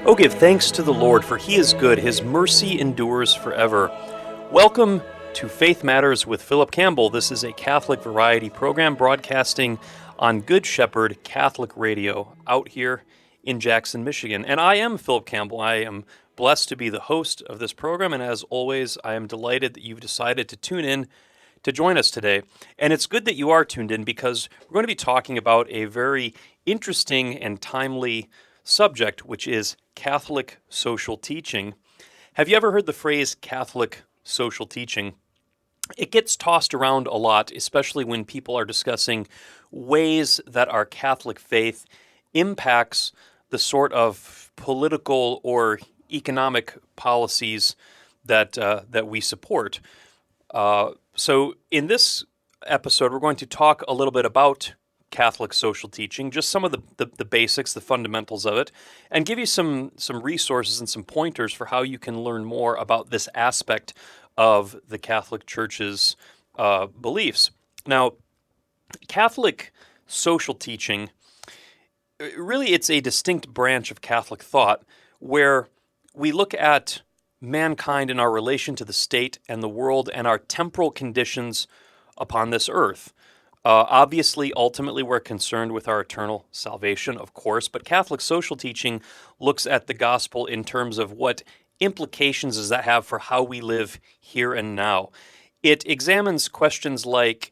Oh, give thanks to the Lord, for he is good. His mercy endures forever. Welcome to Faith Matters with Phillip Campbell. This is a Catholic variety program broadcasting on Good Shepherd Catholic Radio out here in Jackson, Michigan. And I am Phillip Campbell. I am blessed to be the host of this program. And as always, I am delighted that you've decided to tune in to join us today. And it's good that you are tuned in because we're going to be talking about a very interesting and timely subject, which is Catholic social teaching. Have you ever heard the phrase Catholic social teaching? It gets tossed around a lot, especially when people are discussing ways that our Catholic faith impacts the sort of political or economic policies that we support. So in this episode, we're going to talk a little bit about Catholic social teaching, just some of the basics, the fundamentals of it, and give you some resources and some pointers for how you can learn more about this aspect of the Catholic Church's beliefs. Now, Catholic social teaching, really it's a distinct branch of Catholic thought where we look at mankind in our relation to the state and the world and our temporal conditions upon this earth. Obviously, ultimately, we're concerned with our eternal salvation, of course, but Catholic social teaching looks at the gospel in terms of what implications does that have for how we live here and now. It examines questions like,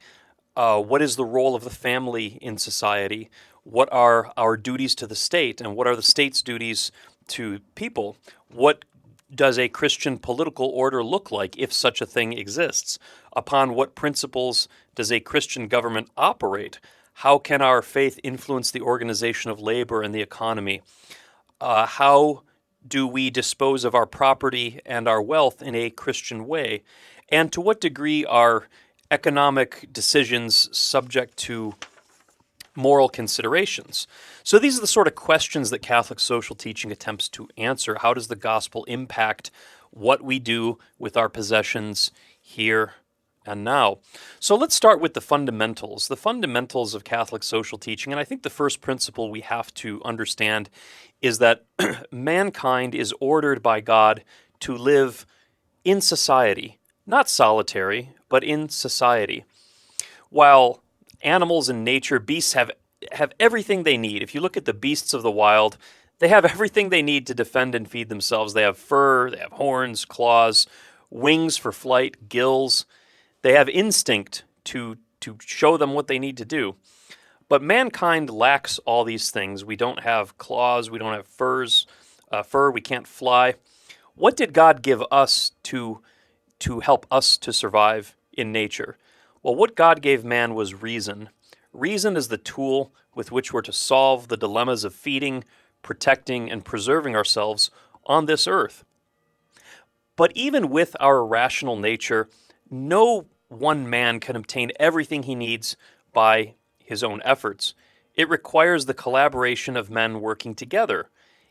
what is the role of the family in society? What are our duties to the state? And what are the state's duties to people? What does a Christian political order look like, if such a thing exists? Upon what principles does a Christian government operate? How can our faith influence the organization of labor and the economy? How do we dispose of our property and our wealth in a Christian way? And to what degree are economic decisions subject to moral considerations? So these are the sort of questions that Catholic social teaching attempts to answer. How does the gospel impact what we do with our possessions here and now? So let's start with the fundamentals of Catholic social teaching. And I think the first principle we have to understand is that mankind is ordered by God to live in society, not solitary, but in society. While animals in nature, beasts have everything they need. If you look at the beasts of the wild, they have everything they need to defend and feed themselves. They have fur, they have horns, claws, wings for flight, gills. They have instinct to show them what they need to do. But mankind lacks all these things. We don't have claws, we don't have fur, we can't fly. What did God give us to help us to survive in nature? Well, what God gave man was reason. Reason is the tool with which we're to solve the dilemmas of feeding, protecting, and preserving ourselves on this earth. But even with our rational nature, no one man can obtain everything he needs by his own efforts. It requires the collaboration of men working together,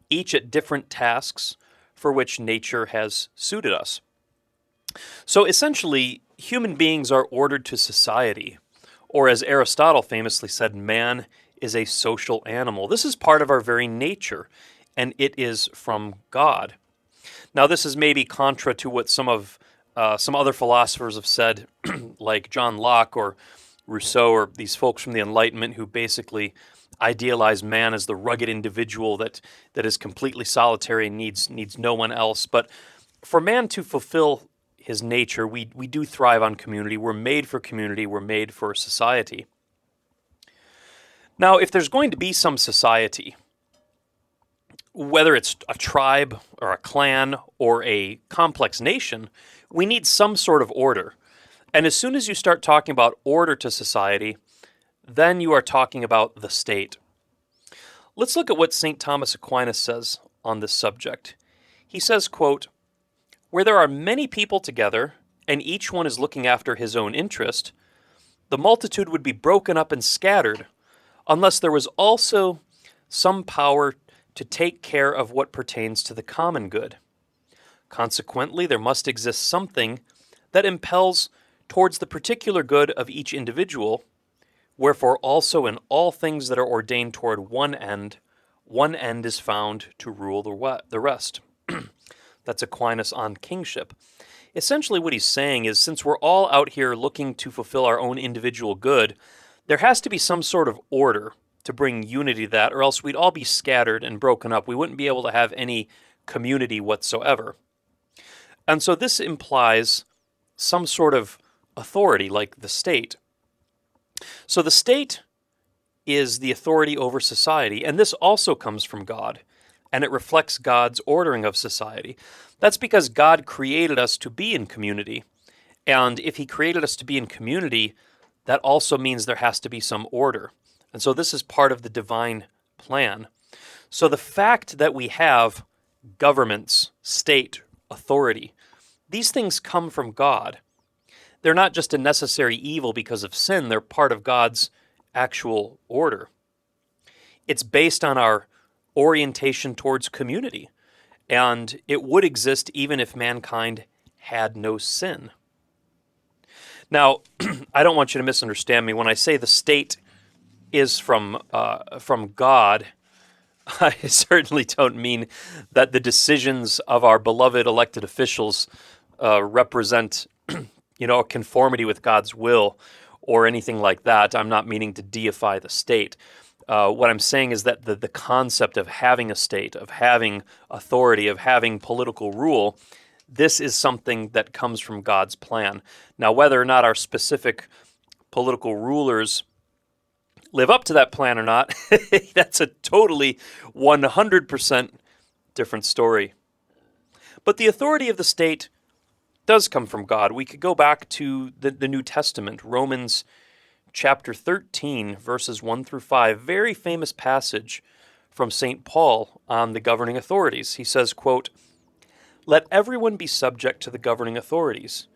each at different tasks for which nature has suited us. So essentially, human beings are ordered to society, or as Aristotle famously said, man is a social animal. This is part of our very nature, and it is from God. Now, this is maybe contra to what some other philosophers have said, like John Locke or Rousseau, or these folks from the Enlightenment who basically idealize man as the rugged individual that is completely solitary and needs no one else. But for man to fulfill his nature, we do thrive on community. We're made for community. We're made for society. Now, if there's going to be some society, whether it's a tribe or a clan or a complex nation, we need some sort of order. And as soon as you start talking about order to society, then you are talking about the state. Let's look at what St. Thomas Aquinas says on this subject. He says, quote, "Where there are many people together, and each one is looking after his own interest, the multitude would be broken up and scattered, unless there was also some power to take care of what pertains to the common good. Consequently, there must exist something that impels towards the particular good of each individual, wherefore also in all things that are ordained toward one end one end is found to rule the rest. That's Aquinas on kingship. Essentially what he's saying is, since we're all out here looking to fulfill our own individual good, there has to be some sort of order to bring unity to that, or else we'd all be scattered and broken up. We wouldn't be able to have any community whatsoever. And so this implies some sort of authority, like the state. So the state is the authority over society, and this also comes from God, and it reflects God's ordering of society. That's because God created us to be in community, and if He created us to be in community, that also means there has to be some order. And so this is part of the divine plan. So the fact that we have governments, state, authority, these things come from God. They're not just a necessary evil because of sin, they're part of God's actual order. It's based on our orientation towards community, and it would exist even if mankind had no sin. Now, I don't want you to misunderstand me. When I say the state is from God, I certainly don't mean that the decisions of our beloved elected officials represent, a conformity with God's will or anything like that. I'm not meaning to deify the state. What I'm saying is that the concept of having a state, of having authority, of having political rule, this is something that comes from God's plan. Now, whether or not our specific political rulers live up to that plan or not, that's a totally 100% different story. But the authority of the state does come from God. We could go back to the New Testament, Romans chapter 13, verses 1 through 5, very famous passage from St. Paul on the governing authorities. He says, quote, "Let everyone be subject to the governing authorities,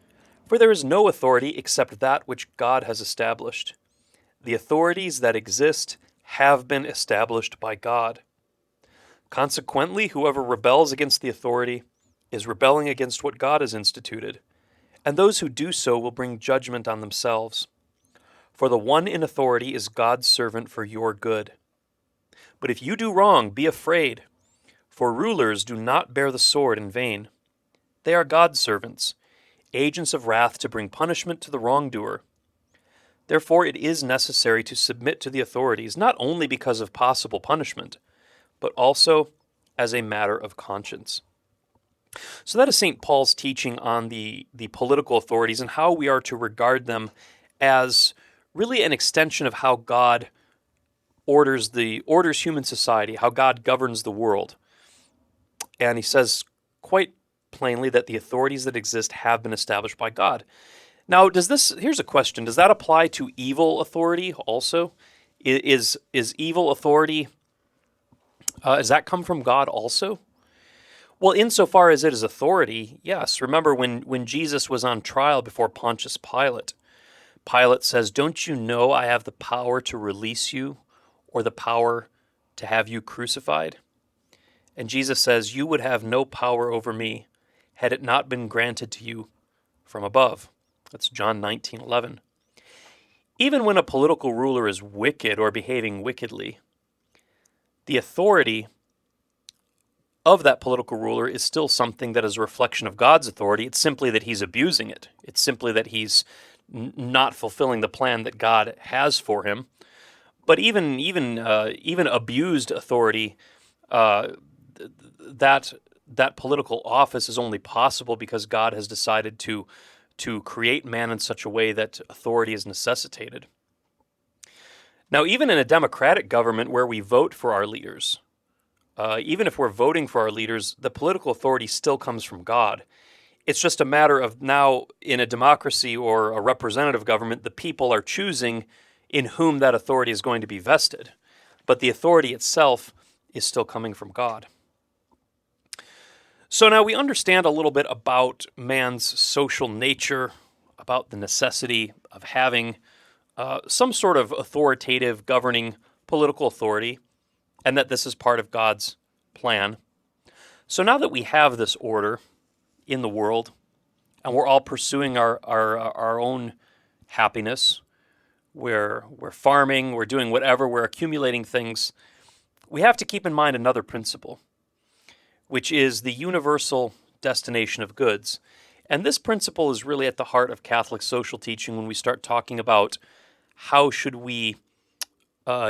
for there is no authority except that which God has established. The authorities that exist have been established by God. Consequently, whoever rebels against the authority is rebelling against what God has instituted, and those who do so will bring judgment on themselves. For the one in authority is God's servant for your good. But if you do wrong, be afraid, for rulers do not bear the sword in vain. They are God's servants, agents of wrath to bring punishment to the wrongdoer. Therefore, it is necessary to submit to the authorities, not only because of possible punishment, but also as a matter of conscience." So that is St. Paul's teaching on the political authorities and how we are to regard them as really an extension of how God orders human society, how God governs the world. And he says quite plainly that the authorities that exist have been established by God. Now, here's a question. Does that apply to evil authority also? Is evil authority, does that come from God also? Well, insofar as it is authority, yes. Remember when Jesus was on trial before Pontius Pilate, Pilate says, "Don't you know I have the power to release you or the power to have you crucified?" And Jesus says, "You would have no power over me had it not been granted to you from above." That's John 19:11. Even when a political ruler is wicked or behaving wickedly, the authority of that political ruler is still something that is a reflection of God's authority. It's simply that he's abusing it. It's simply that he's not fulfilling the plan that God has for him. But even abused authority, that political office is only possible because God has decided to create man in such a way that authority is necessitated. Now, even in a democratic government where we vote for our leaders, even if we're voting for our leaders, the political authority still comes from God. It's just a matter of now, in a democracy or a representative government, the people are choosing in whom that authority is going to be vested. But the authority itself is still coming from God. So now we understand a little bit about man's social nature, about the necessity of having some sort of authoritative governing political authority, and that this is part of God's plan. So now that we have this order in the world, and we're all pursuing our own happiness, we're farming, we're doing whatever, we're accumulating things, we have to keep in mind another principle, which is the universal destination of goods. And this principle is really at the heart of Catholic social teaching when we start talking about how should we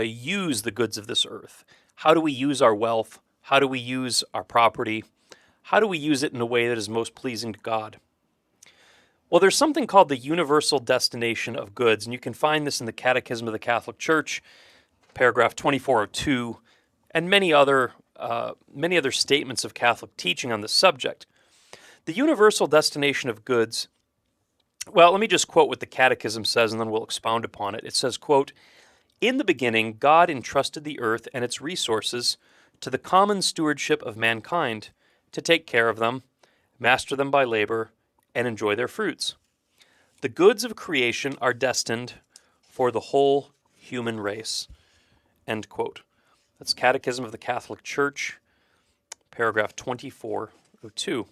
use the goods of this earth. How do we use our wealth? How do we use our property? How do we use it in a way that is most pleasing to God? Well, there's something called the universal destination of goods, and you can find this in the Catechism of the Catholic Church, paragraph 2402, and many other statements of Catholic teaching on this subject. The universal destination of goods, well, let me just quote what the Catechism says, and then we'll expound upon it. It says, quote, "In the beginning, God entrusted the earth and its resources to the common stewardship of mankind, to take care of them, master them by labor, and enjoy their fruits. The goods of creation are destined for the whole human race." End quote. That's Catechism of the Catholic Church, paragraph 2402.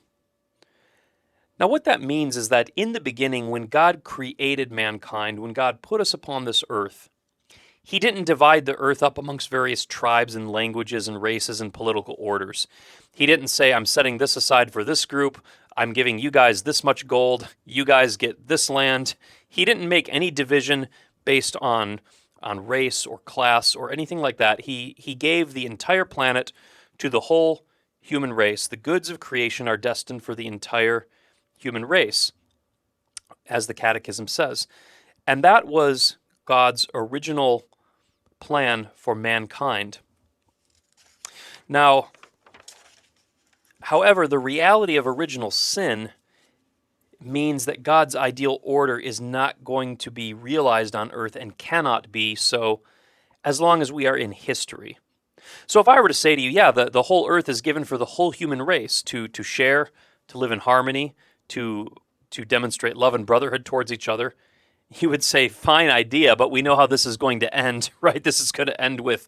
Now, what that means is that in the beginning, when God created mankind, when God put us upon this earth, He didn't divide the earth up amongst various tribes and languages and races and political orders. He didn't say, I'm setting this aside for this group, I'm giving you guys this much gold, you guys get this land. He didn't make any division based on race or class or anything like that. He gave the entire planet to the whole human race. The goods of creation are destined for the entire human race, as the Catechism says. And that was God's original plan for mankind. Now, however, the reality of original sin means that God's ideal order is not going to be realized on earth and cannot be so as long as we are in history. So if I were to say to you, yeah, the whole earth is given for the whole human race to share, to live in harmony, to demonstrate love and brotherhood towards each other, you would say, fine idea, but we know how this is going to end, right? This is going to end with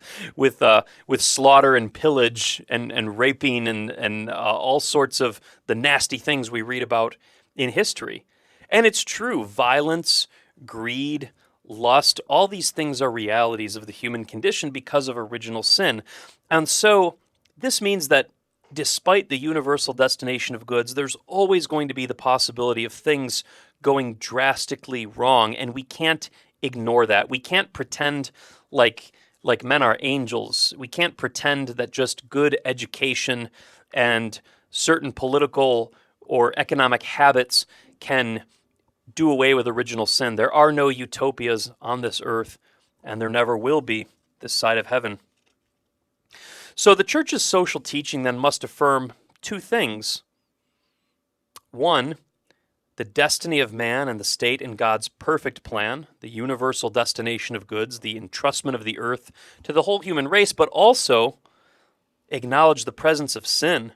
slaughter and pillage and raping and all sorts of the nasty things we read about in history. And it's true, violence, greed, lust, all these things are realities of the human condition because of original sin. And so this means that despite the universal destination of goods, there's always going to be the possibility of things going drastically wrong, and we can't ignore that. We can't pretend like men are angels. We can't pretend that just good education and certain political or economic habits can do away with original sin. There are no utopias on this earth, and there never will be this side of heaven. So the Church's social teaching then must affirm two things. One, the destiny of man and the state in God's perfect plan, the universal destination of goods, the entrustment of the earth to the whole human race, but also acknowledge the presence of sin,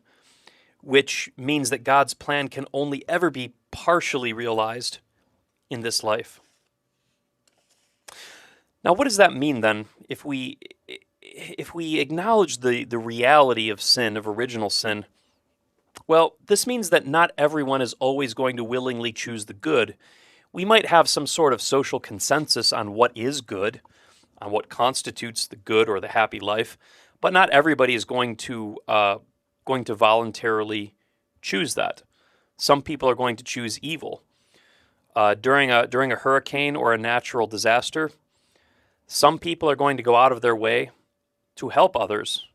which means that God's plan can only ever be partially realized in this life. Now, what does that mean then if we acknowledge the reality of sin, of original sin? Well, this means that not everyone is always going to willingly choose the good. We might have some sort of social consensus on what is good, on what constitutes the good or the happy life, but not everybody is going to voluntarily choose that. Some people are going to choose evil. During a hurricane or a natural disaster, some people are going to go out of their way to help others,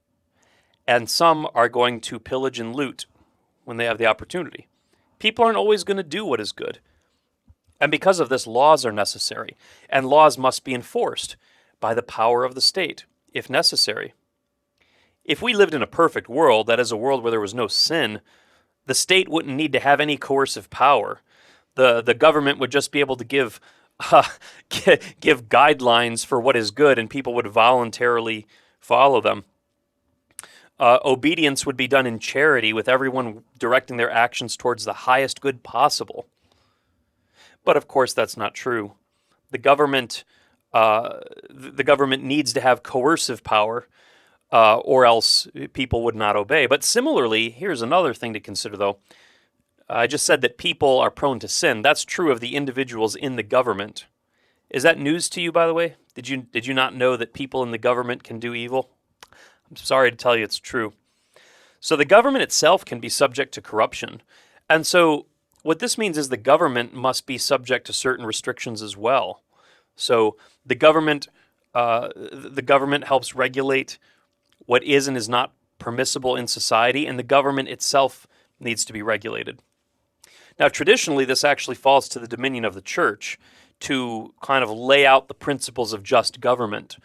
and some are going to pillage and loot when they have the opportunity. People aren't always going to do what is good. And because of this, laws are necessary, and laws must be enforced by the power of the state, if necessary. If we lived in a perfect world, that is a world where there was no sin, the state wouldn't need to have any coercive power. The government would just be able to give guidelines for what is good, and people would voluntarily follow them. Obedience would be done in charity, with everyone directing their actions towards the highest good possible. But of course, that's not true. The government needs to have coercive power, or else people would not obey. But similarly, here's another thing to consider, though. I just said that people are prone to sin. That's true of the individuals in the government. Is that news to you, by the way? Did you not know that people in the government can do evil? I'm sorry to tell you it's true. So the government itself can be subject to corruption. And so what this means is the government must be subject to certain restrictions as well. So the government helps regulate what is and is not permissible in society, and the government itself needs to be regulated. Now, traditionally, this actually falls to the dominion of the church to kind of lay out the principles of just government,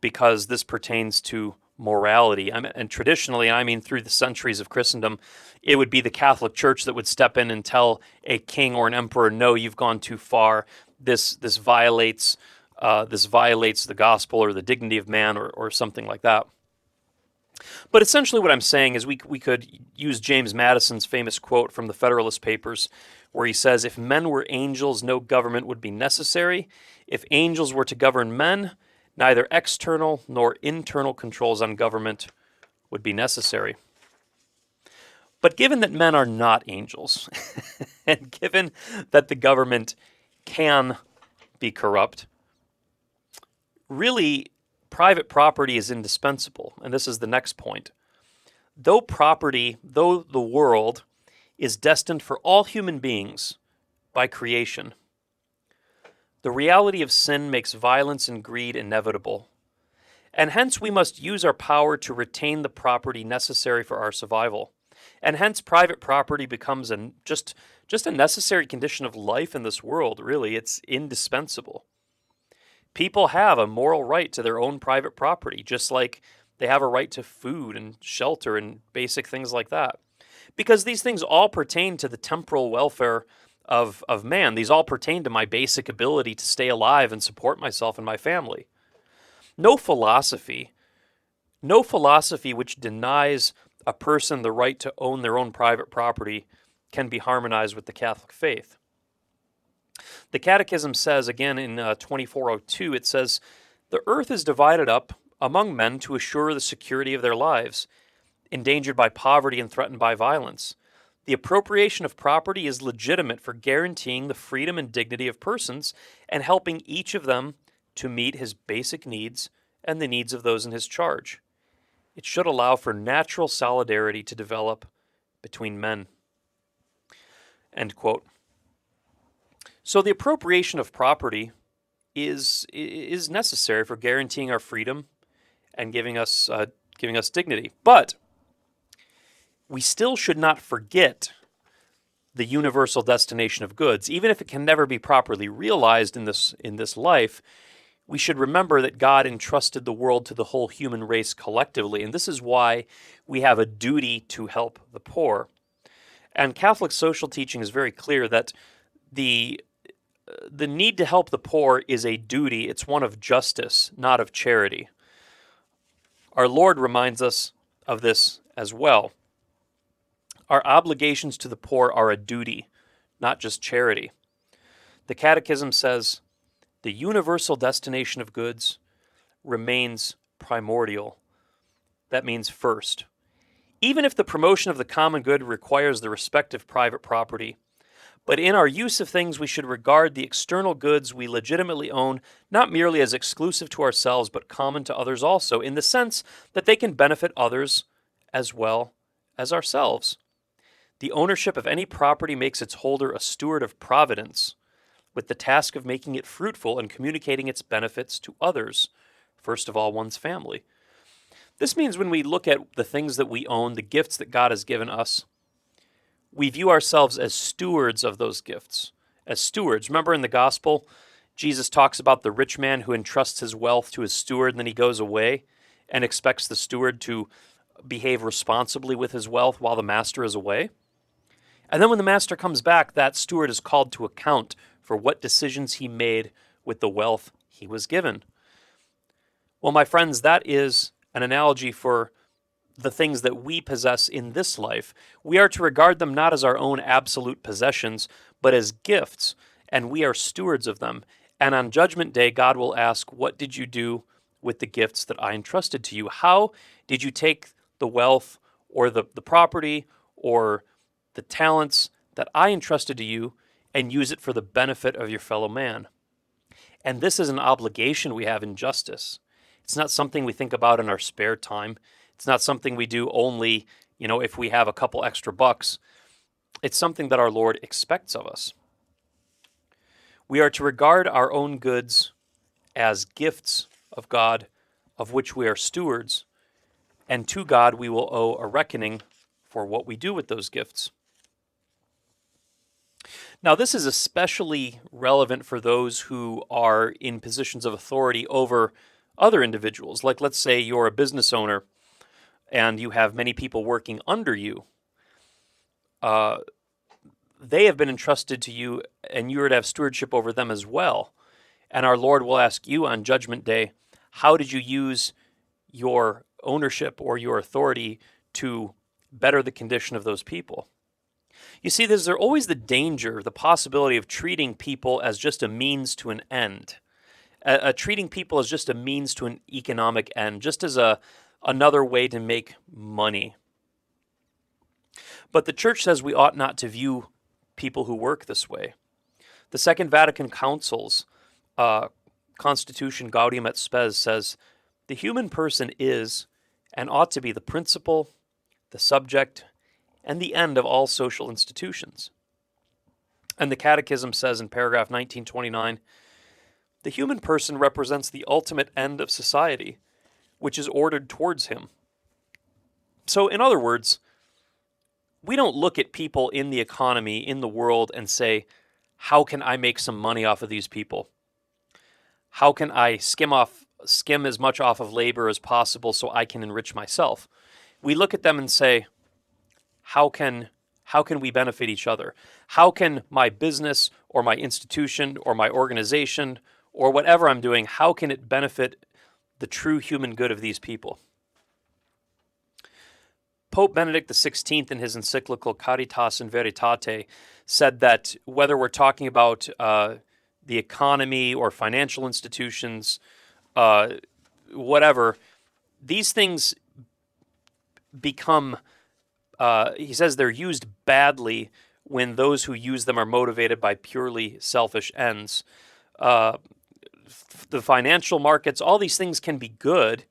because this pertains to morality. And traditionally, I mean through the centuries of Christendom, it would be the Catholic Church that would step in and tell a king or an emperor, no, you've gone too far. This violates the gospel or the dignity of man, or something like that. But essentially what I'm saying is we could use James Madison's famous quote from the Federalist Papers, where he says, if men were angels, no government would be necessary. If angels were to govern men, neither external nor internal controls on government would be necessary. But given that men are not angels, and given that the government can be corrupt, really, private property is indispensable. And this is the next point. Though the world is destined for all human beings by creation, the reality of sin makes violence and greed inevitable, and hence we must use our power to retain the property necessary for our survival. And hence private property becomes just a necessary condition of life in this world, really. It's indispensable. People have a moral right to their own private property, just like they have a right to food and shelter and basic things like that. Because these things all pertain to the temporal welfare of man. These all pertain to my basic ability to stay alive and support myself and my family. No philosophy which denies a person the right to own their own private property can be harmonized with the Catholic faith. The Catechism says, again in 2402, it says, the earth is divided up among men to assure the security of their lives, endangered by poverty and threatened by violence. The appropriation of property is legitimate for guaranteeing the freedom and dignity of persons and helping each of them to meet his basic needs and the needs of those in his charge. It should allow for natural solidarity to develop between men. End quote. So the appropriation of property is necessary for guaranteeing our freedom and giving us dignity. But we still should not forget the universal destination of goods. Even if it can never be properly realized in this life, we should remember that God entrusted the world to the whole human race collectively, and this is why we have a duty to help the poor. And Catholic social teaching is very clear that the need to help the poor is a duty. It's one of justice, not of charity. Our Lord reminds us of this as well. Our obligations to the poor are a duty, not just charity. The Catechism says, the universal destination of goods remains primordial. That means first. Even if the promotion of the common good requires the respect of private property, but in our use of things we should regard the external goods we legitimately own not merely as exclusive to ourselves, but common to others also, in the sense that they can benefit others as well as ourselves. The ownership of any property makes its holder a steward of providence, with the task of making it fruitful and communicating its benefits to others, first of all one's family. This means when we look at the things that we own, the gifts that God has given us, we view ourselves as stewards of those gifts, as stewards. Remember in the gospel, Jesus talks about the rich man who entrusts his wealth to his steward, and then he goes away and expects the steward to behave responsibly with his wealth while the master is away. And then when the master comes back, that steward is called to account for what decisions he made with the wealth he was given. Well, my friends, that is an analogy for the things that we possess in this life. We are to regard them not as our own absolute possessions, but as gifts, and we are stewards of them. And on Judgment Day, God will ask, what did you do with the gifts that I entrusted to you? How did you take the wealth or the property or the talents that I entrusted to you and use it for the benefit of your fellow man? And this is an obligation we have in justice. It's not something we think about in our spare time. It's not something we do only, if we have a couple extra bucks. It's something that our Lord expects of us. We are to regard our own goods as gifts of God, of which we are stewards, and to God we will owe a reckoning for what we do with those gifts. Now, this is especially relevant for those who are in positions of authority over other individuals. Like, let's say you're a business owner and you have many people working under you. They have been entrusted to you, and you are to have stewardship over them as well. And our Lord will ask you on Judgment Day, how did you use your ownership or your authority to better the condition of those people? You see, there's always the danger, the possibility of treating people as just a means to an end. Treating people as just a means to an economic end, just as another way to make money. But the Church says we ought not to view people who work this way. The Second Vatican Council's Constitution Gaudium et Spes says, the human person is and ought to be the principle, the subject, and the end of all social institutions. And the Catechism says in paragraph 1929, the human person represents the ultimate end of society, which is ordered towards him. So, in other words, we don't look at people in the economy, in the world, and say, how can I make some money off of these people? How can I skim as much off of labor as possible so I can enrich myself? We look at them and say, how can we benefit each other? How can my business or my institution or my organization or whatever I'm doing, how can it benefit the true human good of these people? Pope Benedict XVI, in his encyclical Caritas in Veritate, said that whether we're talking about the economy or financial institutions, whatever, these things become, he says they're used badly when those who use them are motivated by purely selfish ends. The financial markets, all these things can be good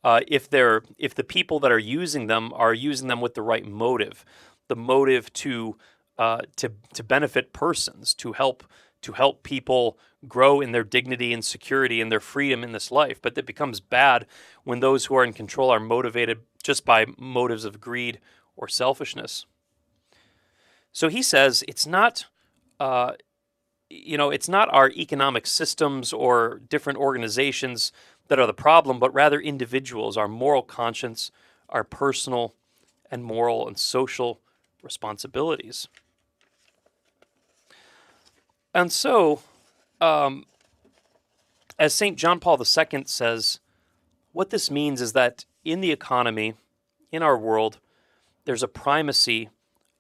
if the people that are using them with the right motive, the motive to benefit persons, to help people grow in their dignity and security and their freedom in this life. But it becomes bad when those who are in control are motivated just by motives of greed or selfishness. So he says it's not it's not our economic systems or different organizations that are the problem, but rather individuals, our moral conscience, our personal and moral and social responsibilities. And so, as St. John Paul II says, what this means is that in the economy, in our world, there's a primacy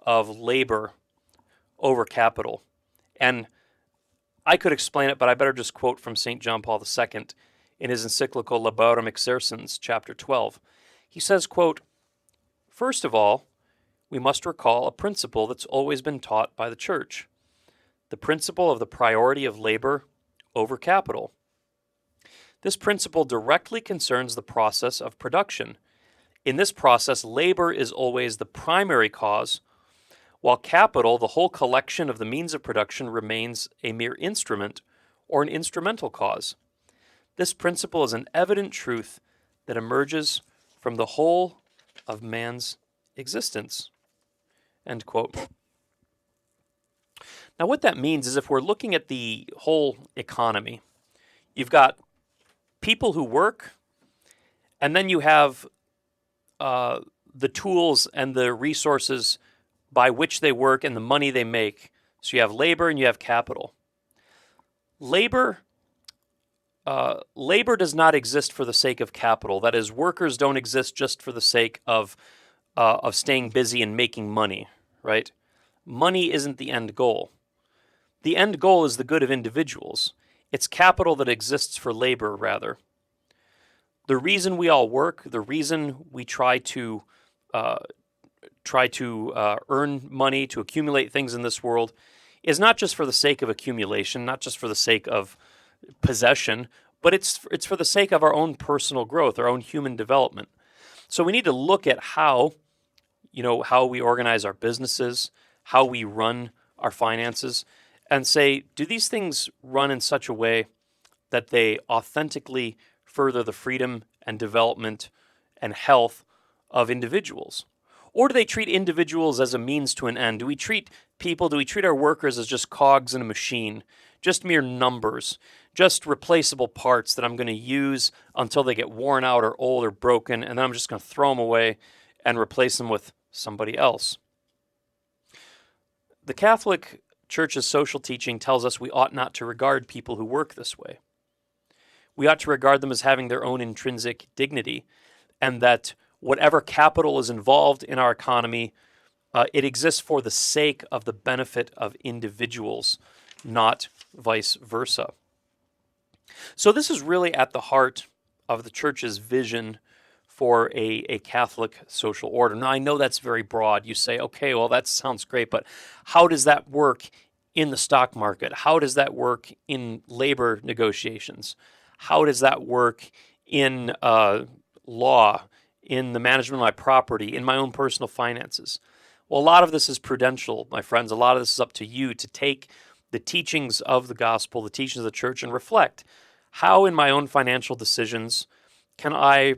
of labor over capital. And I could explain it, but I better just quote from St. John Paul II in his encyclical Laborem Exercens, chapter 12. He says, quote, first of all, we must recall a principle that's always been taught by the Church, the principle of the priority of labor over capital. This principle directly concerns the process of production. In this process, labor is always the primary cause, while capital, the whole collection of the means of production, remains a mere instrument or an instrumental cause. This principle is an evident truth that emerges from the whole of man's existence. End quote. Now, what that means is if we're looking at the whole economy, you've got people who work, and then you have the tools and the resources by which they work and the money they make. So you have labor and you have capital. Labor does not exist for the sake of capital. That is, workers don't exist just for the sake of staying busy and making money, right? Money isn't the end goal. The end goal is the good of individuals. It's capital that exists for labor, rather. The reason we all work, the reason we try to earn money, to accumulate things in this world, is not just for the sake of accumulation, not just for the sake of possession, but it's for the sake of our own personal growth, our own human development. So we need to look at how we organize our businesses, how we run our finances, and say, do these things run in such a way that they authentically further the freedom and development and health of individuals? Or do they treat individuals as a means to an end? Do we treat our workers as just cogs in a machine, just mere numbers, just replaceable parts that I'm going to use until they get worn out or old or broken, and then I'm just going to throw them away and replace them with somebody else? The Catholic Church's social teaching tells us we ought not to regard people who work this way. We ought to regard them as having their own intrinsic dignity, and that whatever capital is involved in our economy, it exists for the sake of the benefit of individuals, not vice versa. So this is really at the heart of the Church's vision for a Catholic social order. Now, I know that's very broad. You say, okay, well, that sounds great, but how does that work in the stock market? How does that work in labor negotiations? How does that work in law, in the management of my property, in my own personal finances? Well, a lot of this is prudential, my friends. A lot of this is up to you to take the teachings of the gospel, the teachings of the church, and reflect how in my own financial decisions can I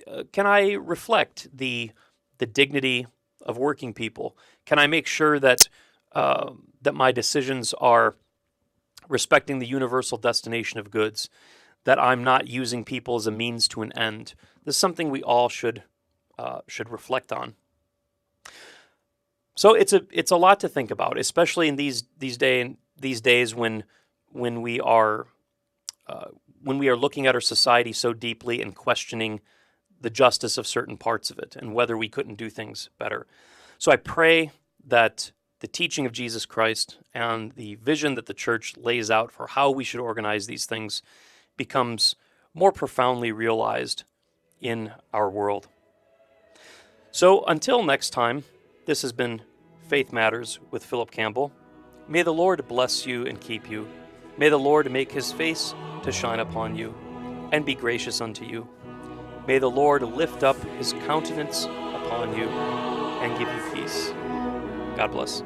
reflect the dignity of working people? Can I make sure that that my decisions are respecting the universal destination of goods, that I'm not using people as a means to an end? This is something we all should reflect on. So it's a lot to think about, especially in these days when we are looking at our society so deeply and questioning the justice of certain parts of it and whether we couldn't do things better. So I pray that the teaching of Jesus Christ and the vision that the church lays out for how we should organize these things becomes more profoundly realized in our world. So until next time, this has been Faith Matters with Phillip Campbell. May the Lord bless you and keep you. May the Lord make his face to shine upon you and be gracious unto you. May the Lord lift up his countenance upon you and give you peace. God bless.